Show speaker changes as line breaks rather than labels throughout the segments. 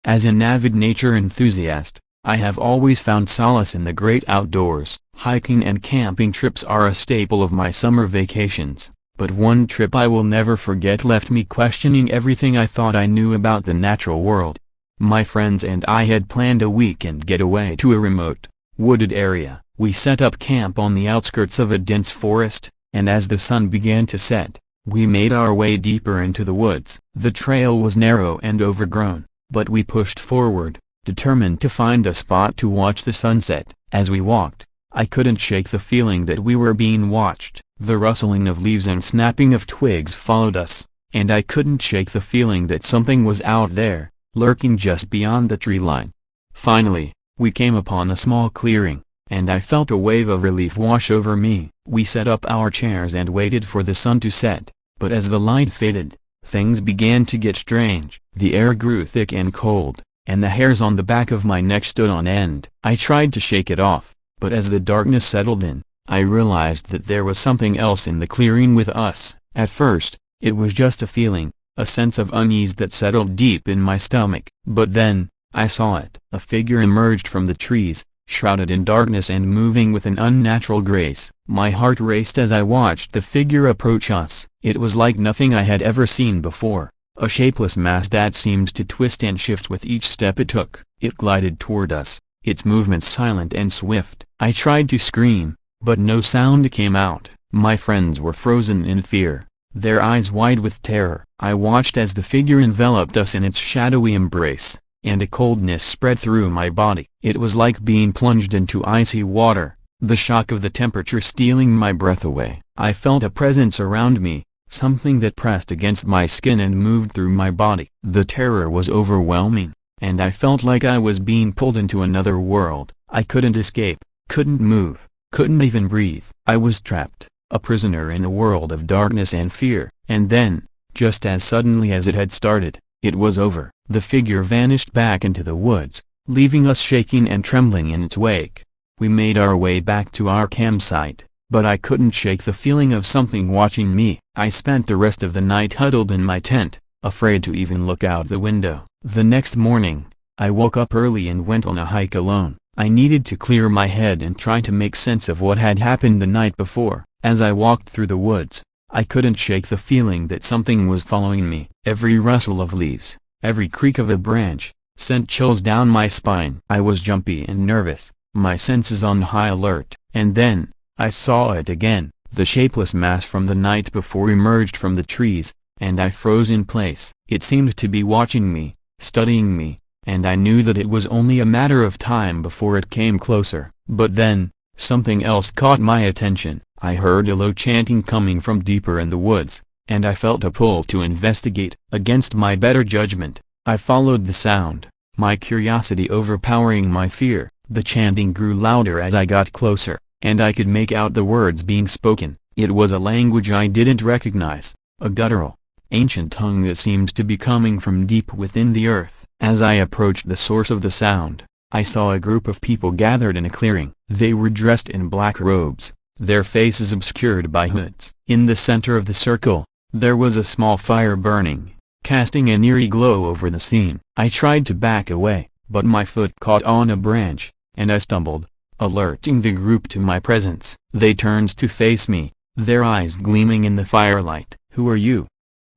As an avid nature enthusiast, I have always found solace in the great outdoors. Hiking and camping trips are a staple of my summer vacations, but one trip I will never forget left me questioning everything I thought I knew about the natural world. My friends and I had planned a weekend getaway to a remote, wooded area. We set up camp on the outskirts of a dense forest, and as the sun began to set, we made our way deeper into the woods. The trail was narrow and overgrown, but we pushed forward, determined to find a spot to watch the sunset. As we walked, I couldn't shake the feeling that we were being watched. The rustling of leaves and snapping of twigs followed us, and I couldn't shake the feeling that something was out there, lurking just beyond the tree line. Finally, we came upon a small clearing, and I felt a wave of relief wash over me. We set up our chairs and waited for the sun to set, but as the light faded, things began to get strange. The air grew thick and cold, and the hairs on the back of my neck stood on end. I tried to shake it off, but as the darkness settled in, I realized that there was something else in the clearing with us. At first, it was just a feeling, a sense of unease that settled deep in my stomach. But then, I saw it. A figure emerged from the trees, shrouded in darkness and moving with an unnatural grace. My heart raced as I watched the figure approach us. It was like nothing I had ever seen before, a shapeless mass that seemed to twist and shift with each step it took. It glided toward us, its movements silent and swift. I tried to scream, but no sound came out. My friends were frozen in fear, their eyes wide with terror. I watched as the figure enveloped us in its shadowy embrace, and a coldness spread through my body. It was like being plunged into icy water, the shock of the temperature stealing my breath away. I felt a presence around me, something that pressed against my skin and moved through my body. The terror was overwhelming, and I felt like I was being pulled into another world. I couldn't escape, couldn't move, couldn't even breathe. I was trapped, a prisoner in a world of darkness and fear. And then, just as suddenly as it had started, it was over. The figure vanished back into the woods, leaving us shaking and trembling in its wake. We made our way back to our campsite, but I couldn't shake the feeling of something watching me. I spent the rest of the night huddled in my tent, afraid to even look out the window. The next morning, I woke up early and went on a hike alone. I needed to clear my head and try to make sense of what had happened the night before. As I walked through the woods, I couldn't shake the feeling that something was following me. Every rustle of leaves, every creak of a branch, sent chills down my spine. I was jumpy and nervous, my senses on high alert. And then, I saw it again. The shapeless mass from the night before emerged from the trees, and I froze in place. It seemed to be watching me, studying me, and I knew that it was only a matter of time before it came closer. But then, something else caught my attention. I heard a low chanting coming from deeper in the woods, and I felt a pull to investigate. Against my better judgment, I followed the sound, my curiosity overpowering my fear. The chanting grew louder as I got closer, and I could make out the words being spoken. It was a language I didn't recognize, a guttural, ancient tongue that seemed to be coming from deep within the earth. As I approached the source of the sound, I saw a group of people gathered in a clearing. They were dressed in black robes, their faces obscured by hoods. In the center of the circle, there was a small fire burning, casting an eerie glow over the scene. I tried to back away, but my foot caught on a branch, and I stumbled, alerting the group to my presence. They turned to face me, their eyes gleaming in the firelight. "Who are you?"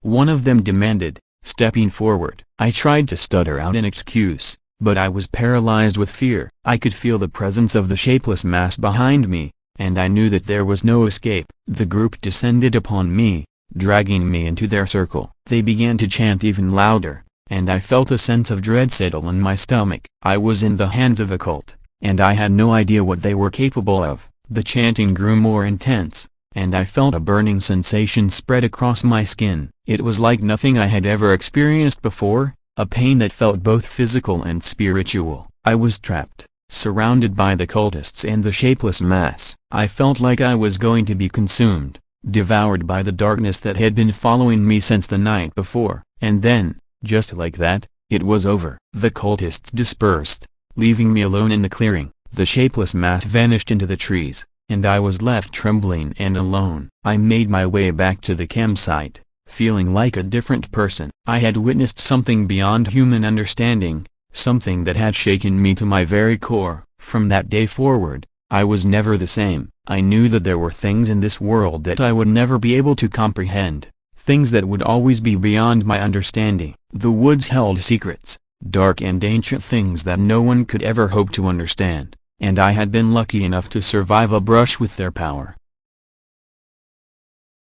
one of them demanded, stepping forward. I tried to stutter out an excuse, but I was paralyzed with fear. I could feel the presence of the shapeless mass behind me, and I knew that there was no escape. The group descended upon me, dragging me into their circle. They began to chant even louder, and I felt a sense of dread settle in my stomach. I was in the hands of a cult, and I had no idea what they were capable of. The chanting grew more intense, and I felt a burning sensation spread across my skin. It was like nothing I had ever experienced before, a pain that felt both physical and spiritual. I was trapped, surrounded by the cultists and the shapeless mass. I felt like I was going to be consumed, devoured by the darkness that had been following me since the night before. And then, just like that, it was over. The cultists dispersed, leaving me alone in the clearing. The shapeless mass vanished into the trees, and I was left trembling and alone. I made my way back to the campsite, feeling like a different person. I had witnessed something beyond human understanding, something that had shaken me to my very core. From that day forward, I was never the same. I knew that there were things in this world that I would never be able to comprehend, things that would always be beyond my understanding. The woods held secrets, dark and ancient things that no one could ever hope to understand, and I had been lucky enough to survive a brush with their power.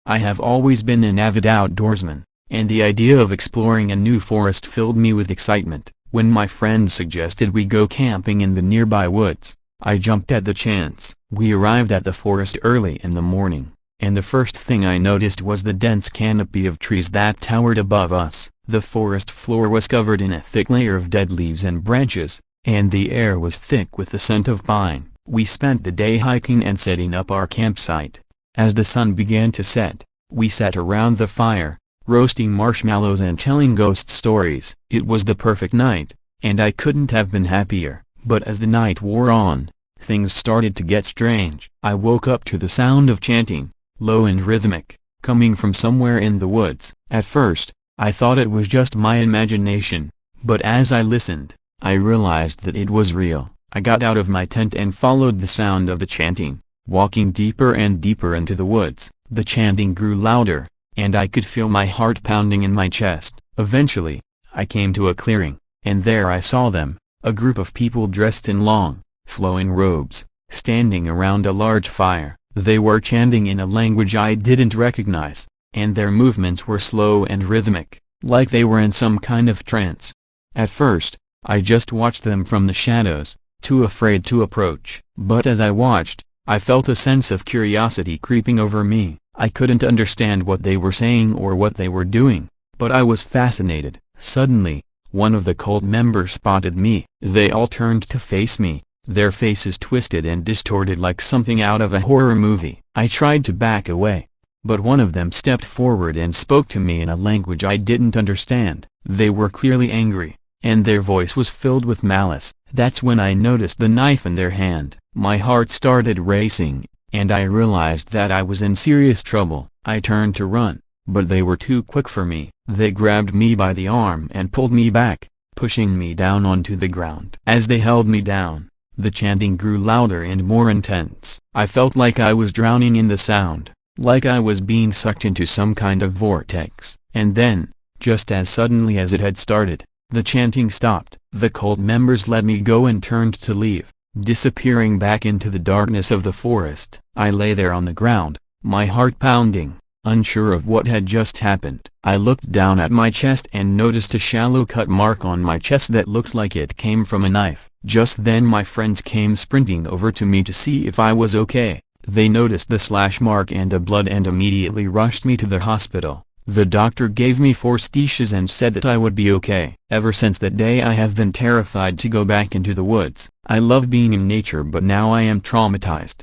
I have always been an avid outdoorsman, and the idea of exploring a new forest filled me with excitement. When my friend suggested we go camping in the nearby woods, I jumped at the chance. We arrived at the forest early in the morning, and the first thing I noticed was the dense canopy of trees that towered above us. The forest floor was covered in a thick layer of dead leaves and branches, and the air was thick with the scent of pine. We spent the day hiking and setting up our campsite. As the sun began to set, we sat around the fire, roasting marshmallows and telling ghost stories. It was the perfect night, and I couldn't have been happier. But as the night wore on, things started to get strange. I woke up to the sound of chanting, low and rhythmic, coming from somewhere in the woods. At first, I thought it was just my imagination, but as I listened, I realized that it was real. I got out of my tent and followed the sound of the chanting, walking deeper and deeper into the woods. The chanting grew louder, and I could feel my heart pounding in my chest. Eventually, I came to a clearing, and there I saw them, a group of people dressed in long, flowing robes, standing around a large fire. They were chanting in a language I didn't recognize, and their movements were slow and rhythmic, like they were in some kind of trance. At first, I just watched them from the shadows, too afraid to approach. But as I watched, I felt a sense of curiosity creeping over me. I couldn't understand what they were saying or what they were doing, but I was fascinated. Suddenly, one of the cult members spotted me. They all turned to face me, their faces twisted and distorted like something out of a horror movie. I tried to back away, but one of them stepped forward and spoke to me in a language I didn't understand. They were clearly angry, and their voice was filled with malice. That's when I noticed the knife in their hand. My heart started racing, and I realized that I was in serious trouble. I turned to run, but they were too quick for me. They grabbed me by the arm and pulled me back, pushing me down onto the ground. As they held me down, the chanting grew louder and more intense. I felt like I was drowning in the sound, like I was being sucked into some kind of vortex. And then, just as suddenly as it had started, the chanting stopped. The cult members let me go and turned to leave, disappearing back into the darkness of the forest. I lay there on the ground, my heart pounding, unsure of what had just happened. I looked down at my chest and noticed a shallow cut mark on my chest that looked like it came from a knife. Just then my friends came sprinting over to me to see if I was okay. They noticed the slash mark and the blood and immediately rushed me to the hospital. The doctor gave me 4 stitches and said that I would be okay. Ever since that day I have been terrified to go back into the woods. I love being in nature, but now I am traumatized.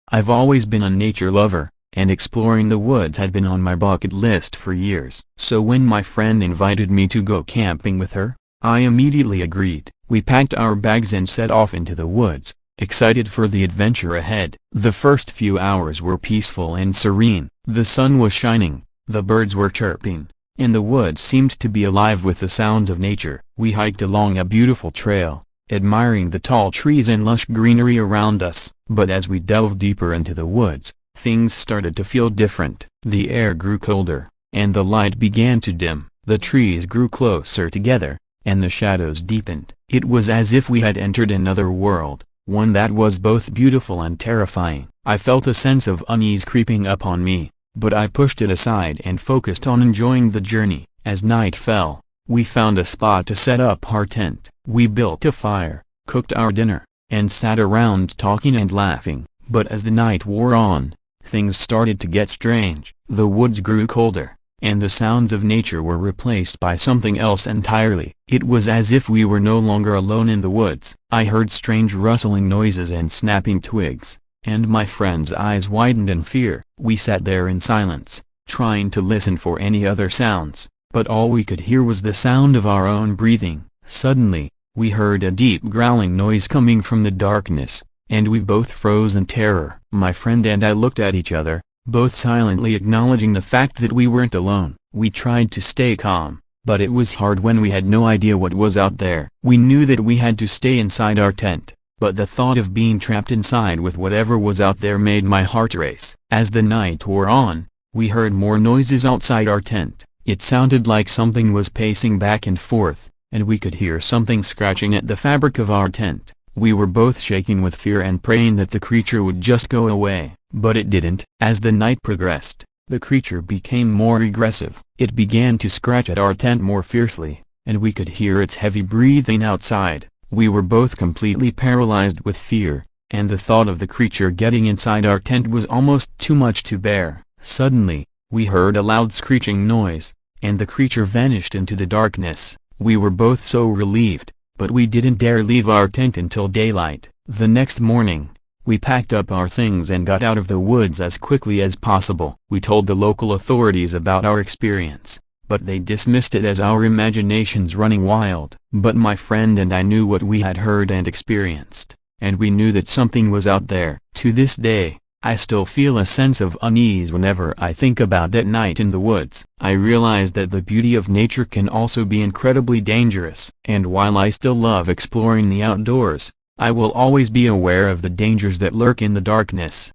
I've always been a nature lover, and exploring the woods had been on my bucket list for years. So when my friend invited me to go camping with her, I immediately agreed. We packed our bags and set off into the woods, excited for the adventure ahead. The first few hours were peaceful and serene. The sun was shining, the birds were chirping, and the woods seemed to be alive with the sounds of nature. We hiked along a beautiful trail, admiring the tall trees and lush greenery around us. But as we delved deeper into the woods, things started to feel different. The air grew colder, and the light began to dim. The trees grew closer together, and the shadows deepened. It was as if we had entered another world, one that was both beautiful and terrifying. I felt a sense of unease creeping up on me, but I pushed it aside and focused on enjoying the journey. As night fell, we found a spot to set up our tent. We built a fire, cooked our dinner, and sat around talking and laughing. But as the night wore on, things started to get strange. The woods grew colder, and the sounds of nature were replaced by something else entirely. It was as if we were no longer alone in the woods. I heard strange rustling noises and snapping twigs, and my friend's eyes widened in fear. We sat there in silence, trying to listen for any other sounds, but all we could hear was the sound of our own breathing. Suddenly, we heard a deep growling noise coming from the darkness, and we both froze in terror. My friend and I looked at each other, both silently acknowledging the fact that we weren't alone. We tried to stay calm, but it was hard when we had no idea what was out there. We knew that we had to stay inside our tent, but the thought of being trapped inside with whatever was out there made my heart race. As the night wore on, we heard more noises outside our tent. It sounded like something was pacing back and forth, and we could hear something scratching at the fabric of our tent. We were both shaking with fear and praying that the creature would just go away, but it didn't. As the night progressed, the creature became more aggressive. It began to scratch at our tent more fiercely, and we could hear its heavy breathing outside. We were both completely paralyzed with fear, and the thought of the creature getting inside our tent was almost too much to bear. Suddenly, we heard a loud screeching noise, and the creature vanished into the darkness. We were both so relieved, but we didn't dare leave our tent until daylight. The next morning, we packed up our things and got out of the woods as quickly as possible. We told the local authorities about our experience, but they dismissed it as our imaginations running wild. But my friend and I knew what we had heard and experienced, and we knew that something was out there. To this day, I still feel a sense of unease whenever I think about that night in the woods. I realize that the beauty of nature can also be incredibly dangerous. And while I still love exploring the outdoors, I will always be aware of the dangers that lurk in the darkness.